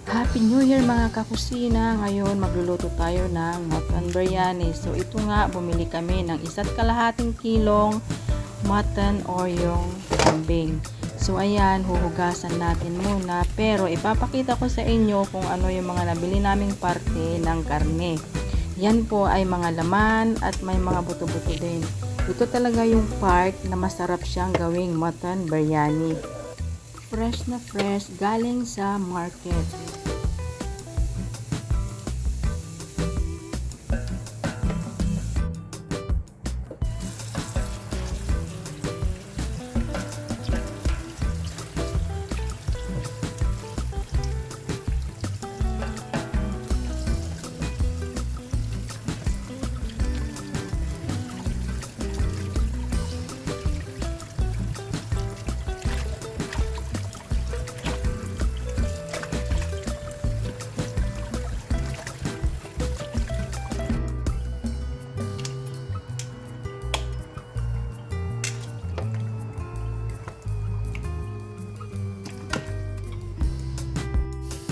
Happy New Year mga kakusina! Ngayon magluluto tayo ng mutton biryani. So ito nga, bumili kami ng 1.5 kilong mutton or yung kambing. So ayan, huhugasan natin muna. Pero ipapakita ko sa inyo kung ano yung mga nabili naming parte ng karne. Yan po ay mga laman at may mga buto-buto din. Ito talaga yung part na masarap siyang gawing mutton biryani. Fresh na fresh galing sa market.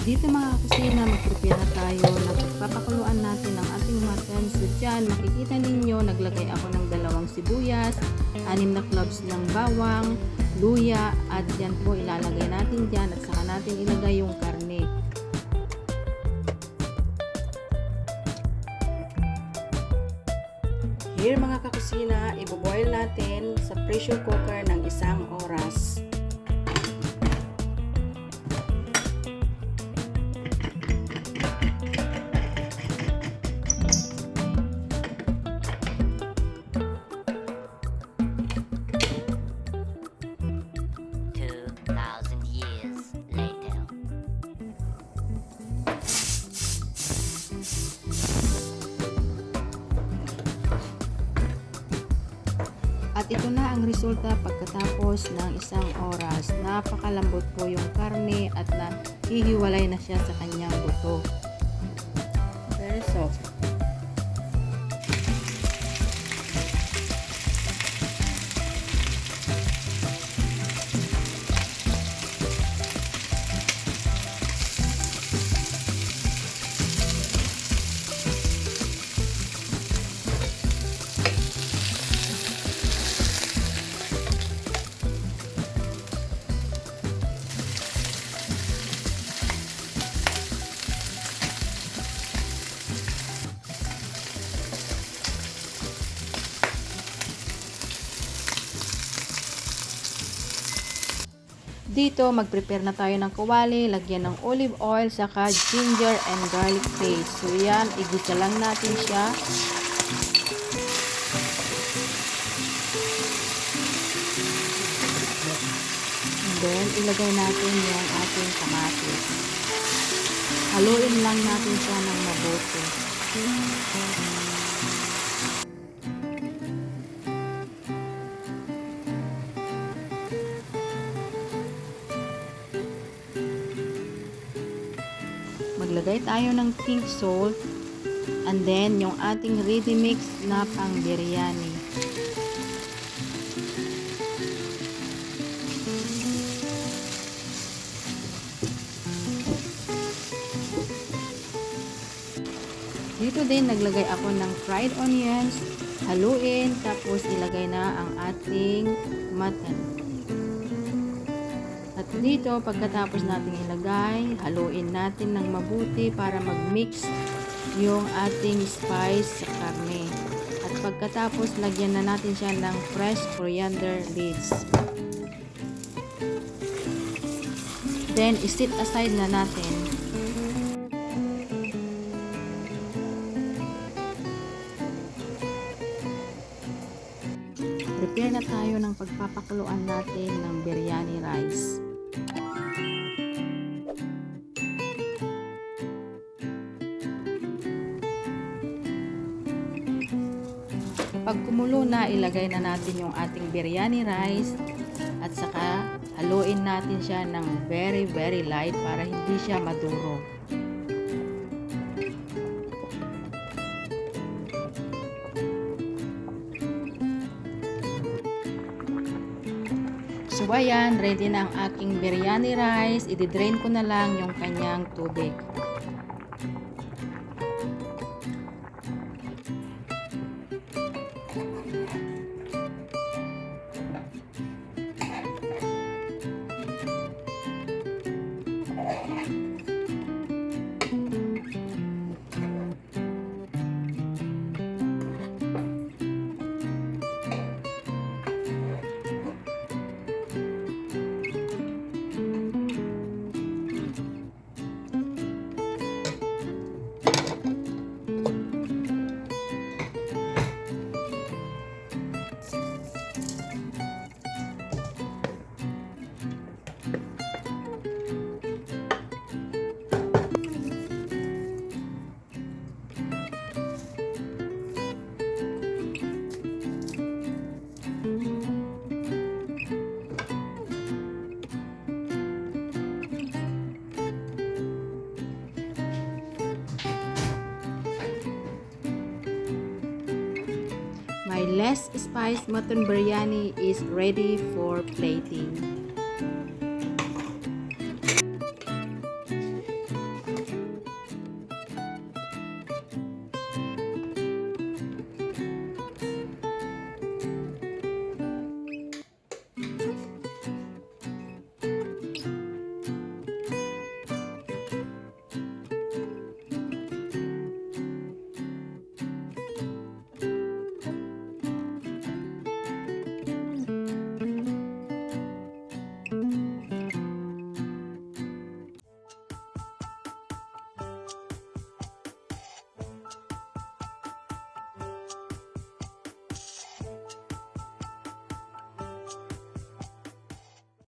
Dito mga kusina, mag-prepare na tayo na pagpapakuluan natin ang ating mutton. So dyan, makikita ninyo, naglagay ako ng 2 sibuyas, 6 na cloves ng bawang, luya, at yan po ilalagay natin dyan at saka natin ilagay yung karne. Here mga kakusina, iboboil natin sa pressure cooker ng 1 oras. At ito na ang resulta pagkatapos ng 1 oras. Napakalambot po yung karne at nahihiwalay na siya sa kanyang buto. Very soft. Dito, mag-prepare na tayo ng kawali, lagyan ng olive oil, saka ginger and garlic paste. So yan, igisa lang natin siya. And then, ilagay natin yung ating kamatis. Haluin lang natin siya ng mabuti. Maglagay tayo ng pink salt and then yung ating ready mix na pang biryani. Dito din naglagay ako ng fried onions, haluin, tapos ilagay na ang ating mutton. At dito, pagkatapos natin ilagay, haluin natin ng mabuti para mag-mix yung ating spice sa karne. At pagkatapos, lagyan na natin siya ng fresh coriander leaves. Then, isit aside na natin. Prepare na tayo ng pagpapakuluan natin ng biryani rice. Pag kumulo na, ilagay na natin yung ating biryani rice at saka haluin natin siya ng very light para hindi siya maduro. So ayan, ready na ang aking biryani rice. I-drain ko na lang yung kanyang tubig. My less spiced mutton biryani is ready for plating.